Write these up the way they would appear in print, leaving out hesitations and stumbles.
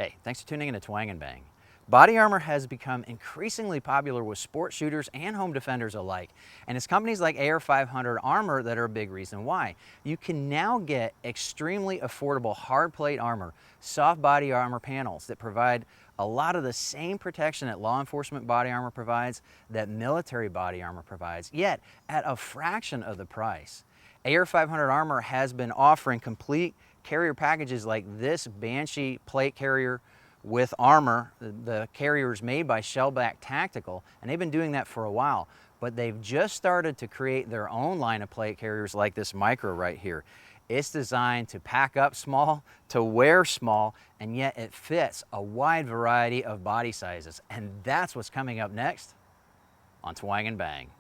Hey, thanks for tuning in to Twang and Bang. Body armor has become increasingly popular with sport shooters and home defenders alike, and it's companies like AR500Armor that are a big reason why. You can now get extremely affordable hard plate armor, soft body armor panels that provide a lot of the same protection that law enforcement body armor provides, that military body armor provides, yet at a fraction of the price. AR500Armor has been offering complete carrier packages like this Banshee plate carrier with armor. The carrier is made by Shellback Tactical, and they've been doing that for a while, but they've just started to create their own line of plate carriers like this Micro right here. It's designed to pack up small, to wear small, and yet it fits a wide variety of body sizes. And that's what's coming up next on Twang and Bang.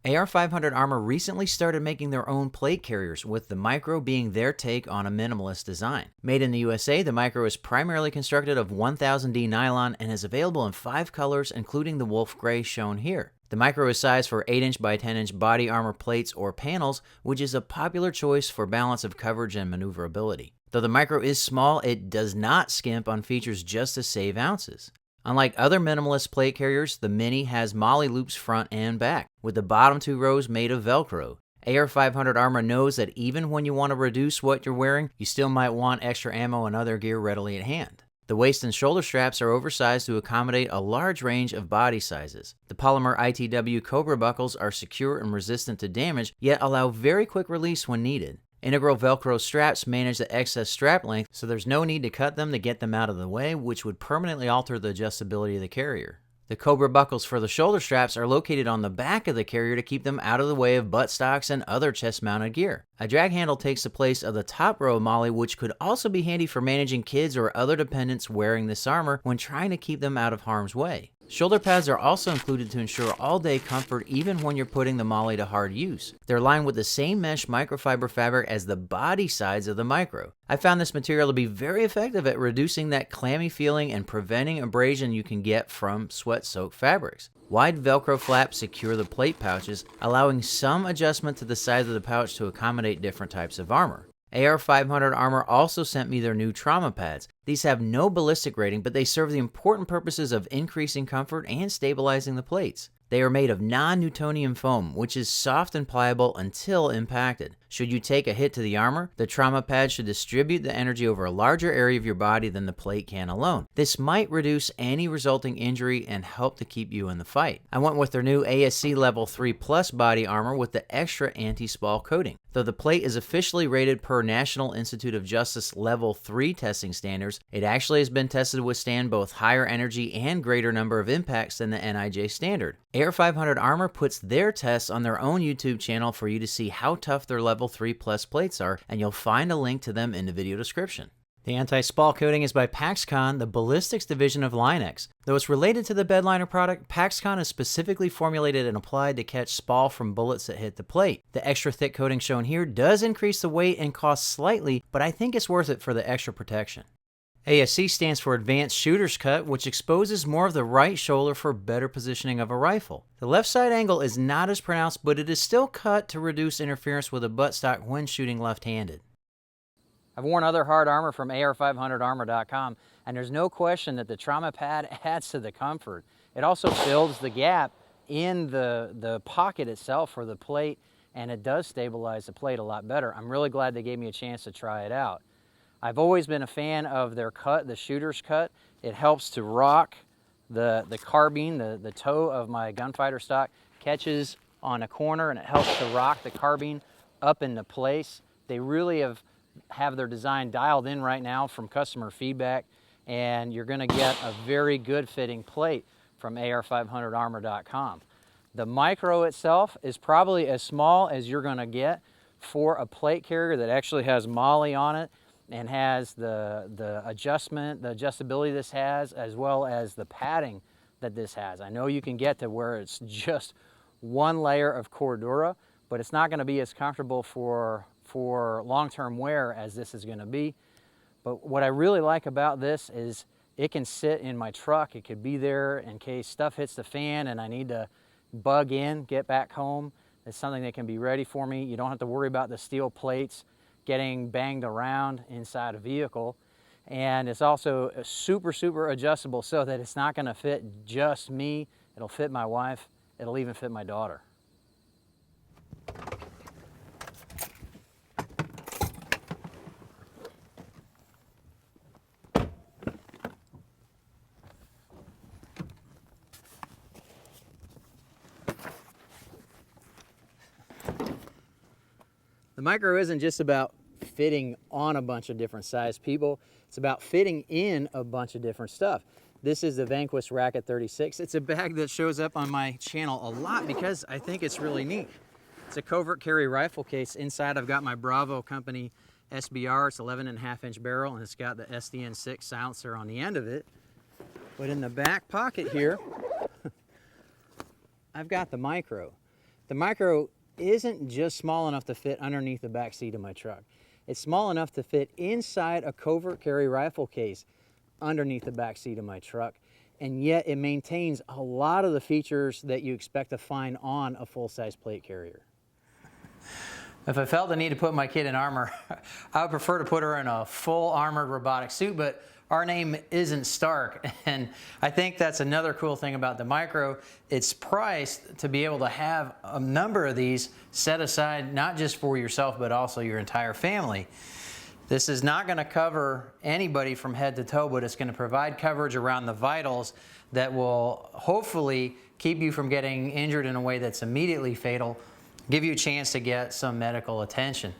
AR500Armor recently started making their own plate carriers, with the Micro being their take on a minimalist design. Made in the USA, the Micro is primarily constructed of 1000D nylon and is available in 5 colors, including the wolf gray shown here. The Micro is sized for 8" by 10" body armor plates or panels, which is a popular choice for balance of coverage and maneuverability. Though the Micro is small, it does not skimp on features just to save ounces. Unlike other minimalist plate carriers, the Mini has MOLLE loops front and back, with the bottom 2 rows made of Velcro. AR500Armor knows that even when you want to reduce what you're wearing, you still might want extra ammo and other gear readily at hand. The waist and shoulder straps are oversized to accommodate a large range of body sizes. The polymer ITW Cobra buckles are secure and resistant to damage, yet allow very quick release when needed. Integral Velcro straps manage the excess strap length, so there's no need to cut them to get them out of the way, which would permanently alter the adjustability of the carrier. The Cobra buckles for the shoulder straps are located on the back of the carrier to keep them out of the way of buttstocks and other chest-mounted gear. A drag handle takes the place of the top row of MOLLE, which could also be handy for managing kids or other dependents wearing this armor when trying to keep them out of harm's way. Shoulder pads are also included to ensure all-day comfort even when you're putting the MOLLE to hard use. They're lined with the same mesh microfiber fabric as the body sides of the Micro. I found this material to be very effective at reducing that clammy feeling and preventing abrasion you can get from sweat-soaked fabrics. Wide Velcro flaps secure the plate pouches, allowing some adjustment to the size of the pouch to accommodate different types of armor. AR500Armor also sent me their new trauma pads. These have no ballistic rating, but they serve the important purposes of increasing comfort and stabilizing the plates. They are made of non-Newtonian foam, which is soft and pliable until impacted. Should you take a hit to the armor, the trauma pad should distribute the energy over a larger area of your body than the plate can alone. This might reduce any resulting injury and help to keep you in the fight. I went with their new ASC Level 3 Plus body armor with the extra anti-spall coating. Though the plate is officially rated per National Institute of Justice Level 3 testing standards, it actually has been tested to withstand both higher energy and greater number of impacts than the NIJ standard. AR500Armor puts their tests on their own YouTube channel for you to see how tough their Level 3 Plus plates are, and you'll find a link to them in the video description. The anti-spall coating is by PaxCon, the ballistics division of Line-X. Though it's related to the bedliner product, PaxCon is specifically formulated and applied to catch spall from bullets that hit the plate. The extra thick coating shown here does increase the weight and cost slightly, but I think it's worth it for the extra protection. ASC stands for Advanced Shooter's Cut, which exposes more of the right shoulder for better positioning of a rifle. The left side angle is not as pronounced, but it is still cut to reduce interference with a buttstock when shooting left-handed. I've worn other hard armor from AR500Armor.com, and there's no question that the trauma pad adds to the comfort. It also fills the gap in the pocket itself for the plate, and it does stabilize the plate a lot better. I'm really glad they gave me a chance to try it out. I've always been a fan of their cut, the shooter's cut. It helps to rock the carbine, the toe of my gunfighter stock catches on a corner, and it helps to rock the carbine up into place. They really have their design dialed in right now from customer feedback, and you're going to get a very good fitting plate from AR500Armor.com. The Micro itself is probably as small as you're going to get for a plate carrier that actually has MOLLE on it and has the adjustability this has, as well as the padding that this has. I know you can get to where it's just one layer of Cordura, but it's not going to be as comfortable for long-term wear as this is going to be. But what I really like about this is it can sit in my truck. It could be there in case stuff hits the fan and I need to bug in, get back home. It's something that can be ready for me. You don't have to worry about the steel plates getting banged around inside a vehicle. And it's also super adjustable so that it's not gonna fit just me. It'll fit my wife. It'll even fit my daughter. The micro isn't just about fitting on a bunch of different size people. It's about fitting in a bunch of different stuff. This is the Vanquish Racket 36. It's a bag that shows up on my channel a lot because I think it's really neat. It's a covert carry rifle case. Inside I've got my Bravo Company SBR. It's 11.5-inch barrel, and it's got the SDN6 silencer on the end of it. But in the back pocket here, I've got the micro. The micro isn't just small enough to fit underneath the back seat of my truck. It's small enough to fit inside a covert carry rifle case underneath the back seat of my truck, and yet it maintains a lot of the features that you expect to find on a full-size plate carrier. If I felt the need to put my kid in armor, I would prefer to put her in a full armored robotic suit, but our name isn't Stark, and I think that's another cool thing about the micro. It's priced to be able to have a number of these set aside, not just for yourself, but also your entire family. This is not going to cover anybody from head to toe, but it's going to provide coverage around the vitals that will hopefully keep you from getting injured in a way that's immediately fatal, give you a chance to get some medical attention.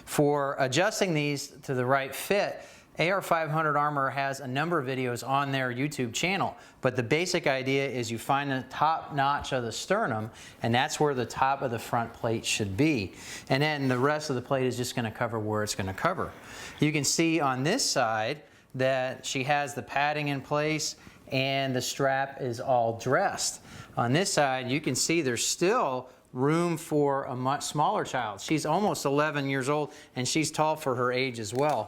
For adjusting these to the right fit, AR500Armor has a number of videos on their YouTube channel, but the basic idea is you find the top notch of the sternum, and that's where the top of the front plate should be. And then the rest of the plate is just going to cover where it's going to cover. You can see on this side that she has the padding in place and the strap is all dressed. On this side, you can see there's still room for a much smaller child. She's almost 11 years old, and she's tall for her age as well.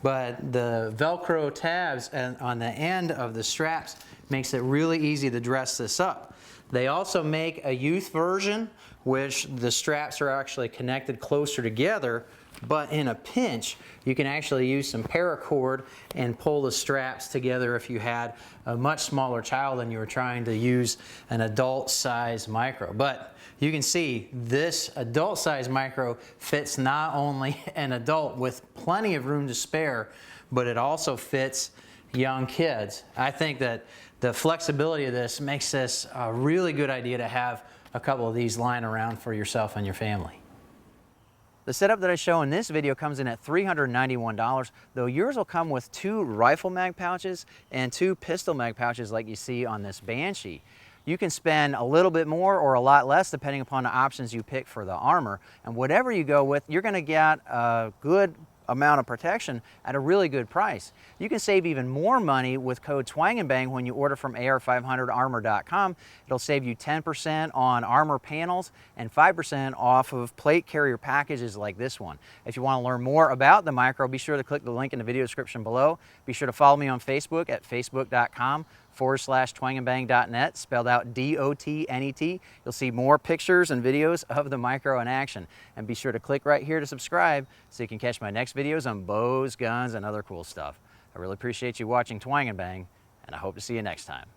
But the Velcro tabs on the end of the straps makes it really easy to dress this up. They also make a youth version, which the straps are actually connected closer together, but in a pinch, you can actually use some paracord and pull the straps together if you had a much smaller child and you were trying to use an adult size micro. But you can see this adult size micro fits not only an adult with plenty of room to spare, but it also fits young kids. I think that the flexibility of this makes this a really good idea to have a couple of these lying around for yourself and your family. The setup that I show in this video comes in at $391, though yours will come with 2 rifle mag pouches and 2 pistol mag pouches like you see on this Banshee. You can spend a little bit more or a lot less depending upon the options you pick for the armor, and whatever you go with, you're going to get a good amount of protection at a really good price. You can save even more money with code TWANGnBANG when you order from AR500Armor.com. It'll save you 10% on armor panels and 5% off of plate carrier packages like this one. If you want to learn more about the micro, be sure to click the link in the video description below. Be sure to follow me on Facebook at facebook.com/TWANGnBANG.net, spelled out D-O-T-N-E-T. You'll see more pictures and videos of the micro in action. And be sure to click right here to subscribe so you can catch my next videos on bows, guns, and other cool stuff. I really appreciate you watching Twang and Bang, and I hope to see you next time.